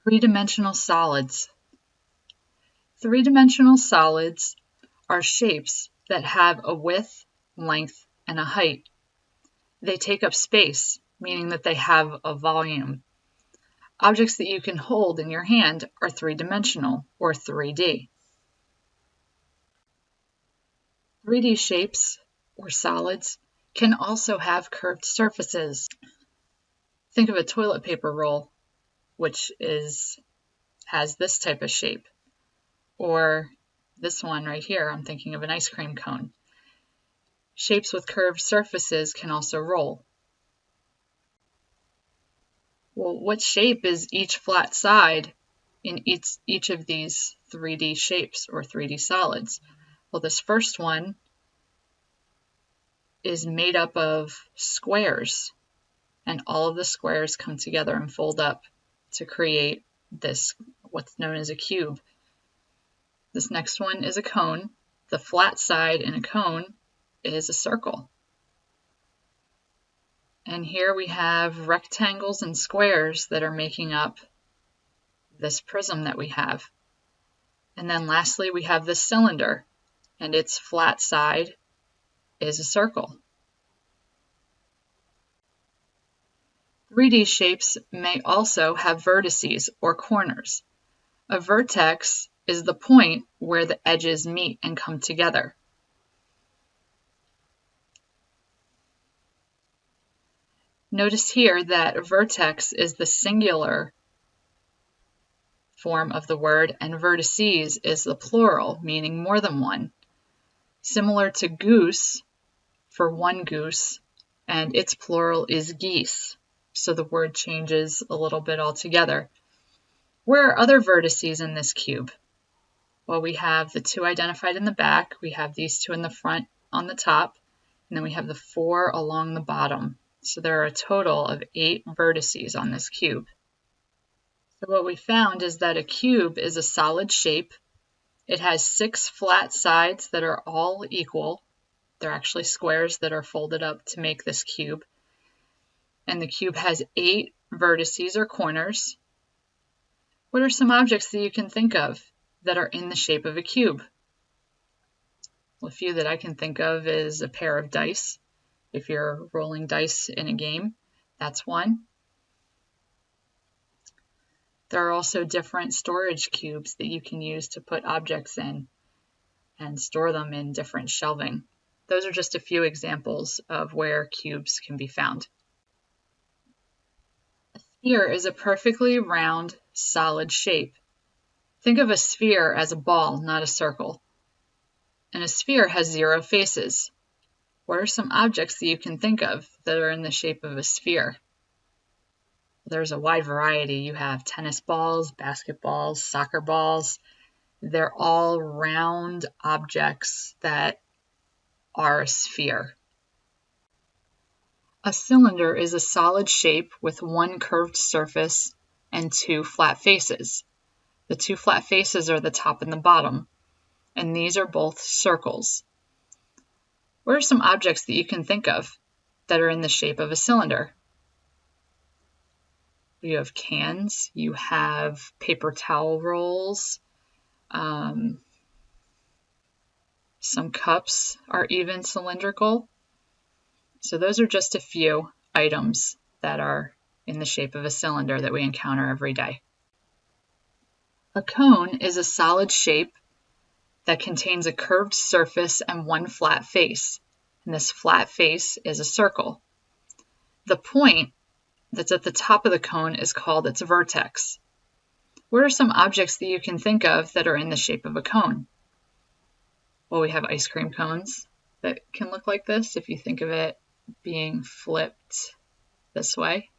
Three-dimensional solids. Three-dimensional solids are shapes that have a width, length, and a height. They take up space, meaning that they have a volume. Objects that you can hold in your hand are three-dimensional, or 3D. 3D shapes, or solids, can also have curved surfaces. Think of a toilet paper roll, which has this type of shape. Or this one right here, I'm thinking of an ice cream cone. Shapes with curved surfaces can also roll. Well, what shape is each flat side in each of these 3D shapes or 3D solids? Well, this first one is made up of squares, and all of the squares come together and fold up to create this, what's known as a cube. This next one is a cone. The flat side in a cone is a circle. And here we have rectangles and squares that are making up this prism that we have. And then lastly, we have this cylinder, and its flat side is a circle. 3D shapes may also have vertices or corners. A vertex is the point where the edges meet and come together. Notice here that vertex is the singular form of the word, and vertices is the plural, meaning more than one. Similar to goose for one goose, and its plural is geese. So the word changes a little bit altogether. Where are other vertices in this cube? Well, we have the two identified in the back, we have these two in the front on the top, and then we have the 4 along the bottom. So there are a total of 8 vertices on this cube. So what we found is that a cube is a solid shape. It has 6 flat sides that are all equal. They're actually squares that are folded up to make this cube. And the cube has 8 vertices or corners. What are some objects that you can think of that are in the shape of a cube? Well, a few that I can think of is a pair of dice. If you're rolling dice in a game, that's one. There are also different storage cubes that you can use to put objects in and store them in different shelving. Those are just a few examples of where cubes can be found. A sphere is a perfectly round, solid shape. Think of a sphere as a ball, not a circle. And a sphere has 0 faces. What are some objects that you can think of that are in the shape of a sphere? There's a wide variety. You have tennis balls, basketballs, soccer balls. They're all round objects that are a sphere. A cylinder is a solid shape with 1 curved surface and 2 flat faces. The 2 flat faces are the top and the bottom, and these are both circles. What are some objects that you can think of that are in the shape of a cylinder? You have cans, you have paper towel rolls, some cups are even cylindrical. So those are just a few items that are in the shape of a cylinder that we encounter every day. A cone is a solid shape that contains a curved surface and 1 flat face, and this flat face is a circle. The point that's at the top of the cone is called its vertex. What are some objects that you can think of that are in the shape of a cone? Well, we have ice cream cones that can look like this if you think of it being flipped this way,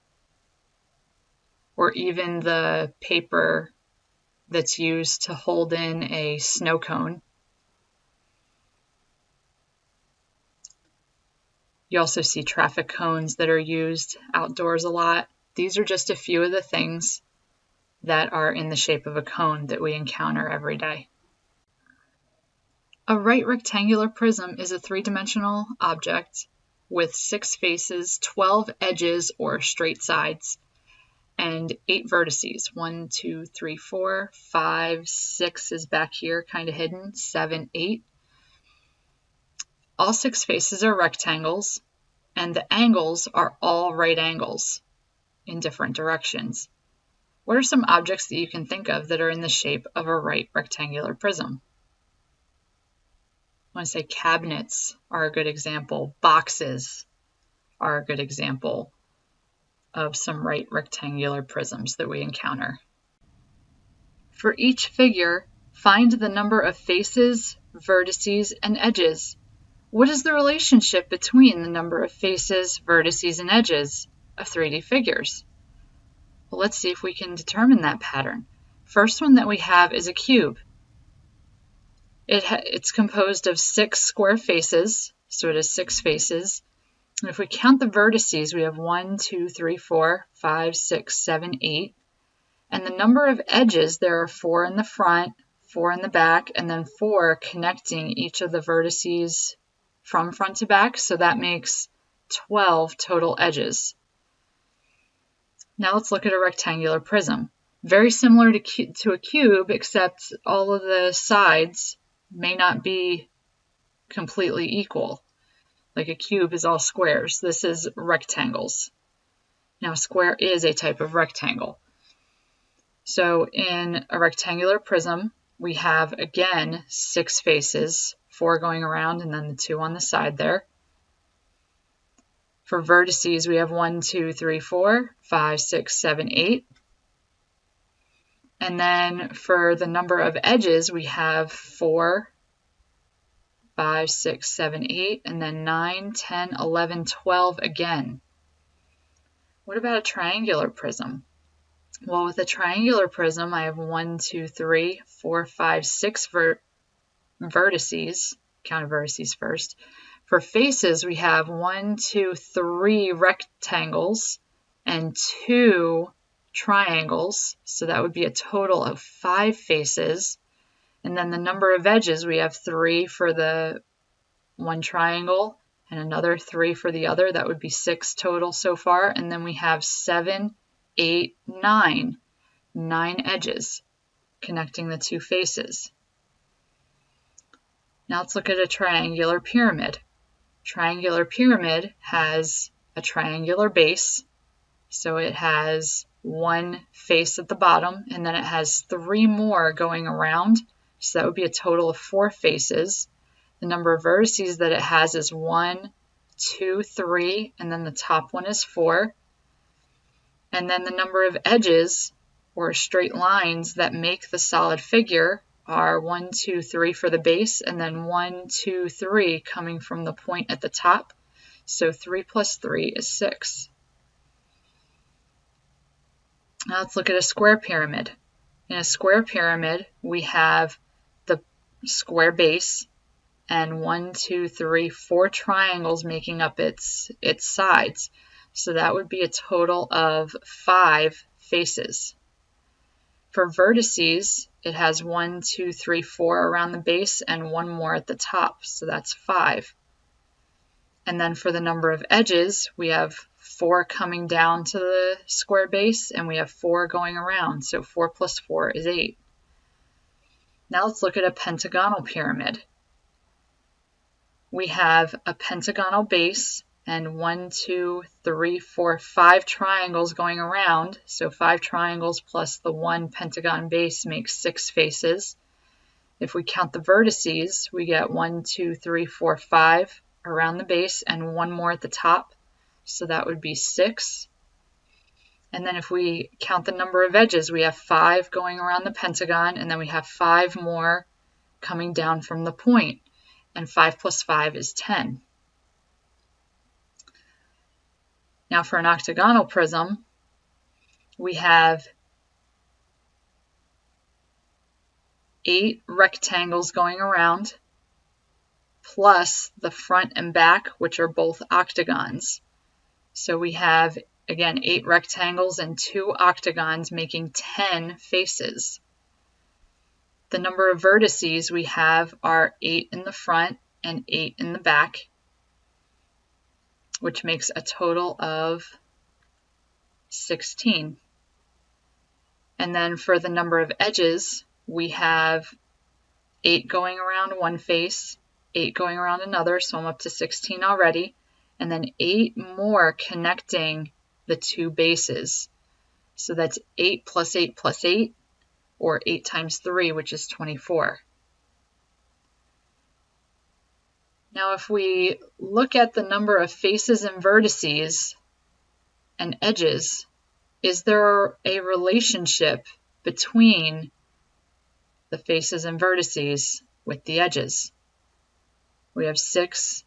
or even the paper that's used to hold in a snow cone. You also see traffic cones that are used outdoors a lot. These are just a few of the things that are in the shape of a cone that we encounter every day. A right rectangular prism is a 3-dimensional object with 6 faces, 12 edges or straight sides, and 8 vertices. 1, 2, 3, 4, 5, 6 is back here, kind of hidden, 7, 8. All 6 faces are rectangles, and the angles are all right angles in different directions. What are some objects that you can think of that are in the shape of a right rectangular prism? I want to say cabinets are a good example. Boxes are a good example of some right rectangular prisms that we encounter. For each figure, find the number of faces, vertices, and edges. What is the relationship between the number of faces, vertices, and edges of 3D figures? Well, let's see if we can determine that pattern. First one that we have is a cube. It's composed of 6 square faces, so it has 6 faces. And if we count the vertices, we have 1, 2, 3, 4, 5, 6, 7, 8. And the number of edges, there are 4 in the front, 4 in the back, and then 4 connecting each of the vertices from front to back. So that makes 12 total edges. Now let's look at a rectangular prism. Very similar to a cube, except all of the sides may not be completely equal. Like a cube is all squares. This is rectangles. Now, a square is a type of rectangle. So in a rectangular prism, we have, again, 6 faces, 4 going around and then the 2 on the side there. For vertices, we have 1, 2, 3, 4, 5, 6, 7, 8. And then for the number of edges, we have 4, 5, 6, 7, 8, and then 9, 10, 11, 12 again. What about a triangular prism? Well, with a triangular prism, I have 1, 2, 3, 4, 5, 6 vertices. Count vertices first. For faces, we have 1, 2, 3 rectangles and 2 triangles. So that would be a total of 5 faces. And then the number of edges, we have 3 for the one triangle and another 3 for the other. That would be 6 total so far. And then we have 7, 8, 9. 9 edges connecting the 2 faces. Now let's look at a triangular pyramid. Triangular pyramid has a triangular base. So it has 1 face at the bottom, and then it has 3 more going around. So that would be a total of 4 faces. The number of vertices that it has is 1, 2, 3, and then the top one is 4. And then the number of edges, or straight lines, that make the solid figure are 1, 2, 3 for the base, and then 1, 2, 3 coming from the point at the top. So 3 plus 3 is 6. Now let's look at a square pyramid. In a square pyramid, we have the square base and 1, 2, 3, 4 triangles making up its sides. So that would be a total of 5 faces. For vertices, it has 1, 2, 3, 4 around the base and 1 more at the top. So that's 5. And then for the number of edges, we have 4 coming down to the square base, and we have 4 going around. So 4 plus 4 is 8. Now let's look at a pentagonal pyramid. We have a pentagonal base and 1, 2, 3, 4, 5 triangles going around. So 5 triangles plus the 1 pentagon base makes 6 faces. If we count the vertices, we get 1, 2, 3, 4, 5 around the base and 1 more at the top. So that would be 6. And then if we count the number of edges, we have 5 going around the pentagon, and then we have 5 more coming down from the point. And 5 plus 5 is 10. Now for an octagonal prism, we have 8 rectangles going around, plus the front and back, which are both octagons. So we have, again, 8 rectangles and 2 octagons making 10 faces. The number of vertices we have are 8 in the front and 8 in the back, which makes a total of 16. And then for the number of edges, we have 8 going around one face, 8 going around another, so I'm up to 16 already, and then 8 more connecting the two bases. So that's 8 plus 8 plus 8, or 8 times 3, which is 24. Now if we look at the number of faces and vertices and edges, is there a relationship between the faces and vertices with the edges? We have 6,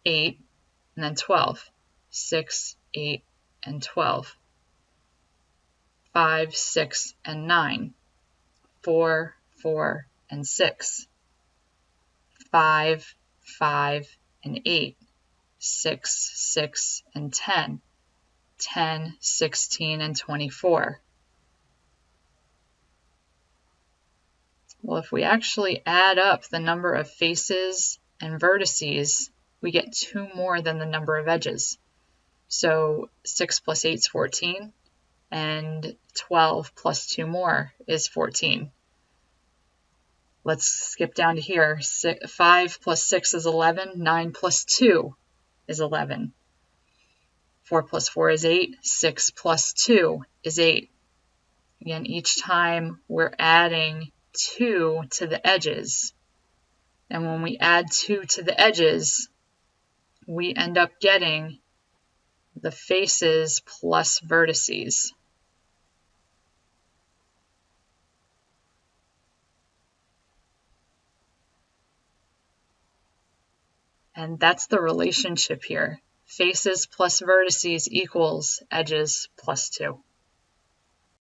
8, and then 12. 6, 8, and 12. 5, 6, and 9. 4, 4, and 6. 5, 5, and 8. 6, 6, and 10. 10, 16, and 24. Well, if we actually add up the number of faces and vertices, we get 2 more than the number of edges. So 6 plus 8 is 14, and 12 plus 2 more is 14. Let's skip down to here. 5 plus 6 is 11. 9 plus 2 is 11. 4 plus 4 is 8. 6 plus 2 is 8. Again, each time we're adding 2 to the edges. And when we add 2 to the edges, we end up getting the faces plus vertices. And that's the relationship here. Faces plus vertices equals edges plus 2.